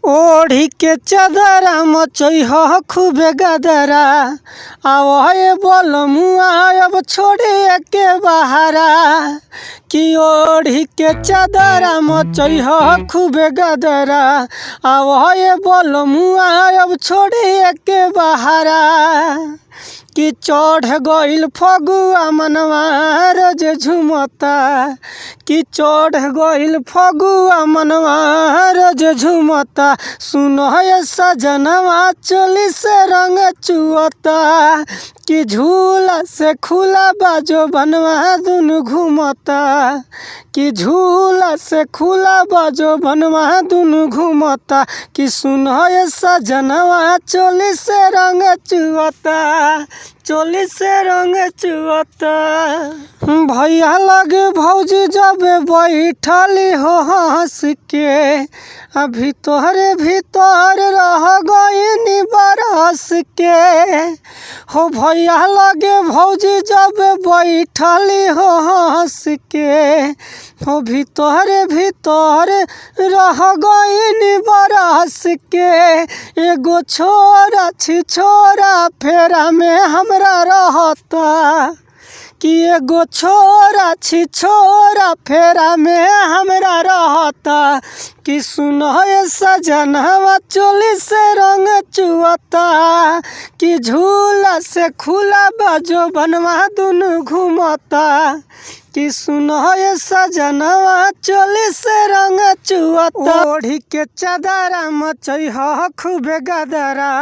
ओढ़ी के चादरा मचई ह खूबे गदरा आवहे बोल मुआ अब छोड़े के बहारा कि ओढ़ी के चादरा मचई ह खूबे गदरा आवहे बोल मुआ अब छोड़े के बहारा कि चढ़ गइल फगुआ मनवा रोज झुमता कि चढ़ गइल फगुआ मनवा रोज झुमता सुनो ये सजनवा चोली से रंग चुअता कि झूला से खुला बाजो बनवा दुनु घूमता कि झूला से खुला बाजो बनवा दुनु घूमता कि सुनो ये सजनवा चोली से रंग चुअता चोली से रंग चुअता। भैया लगे भौजी जब बैठली हो हंस के अभी तोहरे भीतर रह गईनी बरस के हो भैया लगे भौजी जब बैठली हो हंस के हो भीतर रह गईनी बरस के एगो छोरा छी छोरा फेरा में हमरा रहता कि एगो छोरा छी छोरा फेरा में हमरा रहता कि सुनो ये सजनवा चोली से रंग चुअता कि झूला से खुला बाजो बनवा दुनु घूमता कि सुनो ये सजनवा चोली से रंग चुअता। ओढ़ी के चादरा मचई ह खूबे गदरा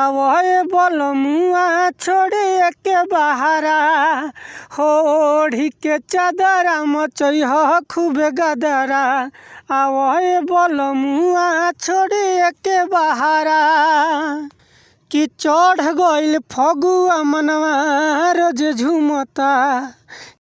आवहे बोल मुआ छोड़े के बहारा हो ओढ़ी के चादरा मचई ह खूबे गदरा आवहे बोल मुआ छोड़े के बहारा कि चढ़ गइल फगुआ मनवा रोज झुमता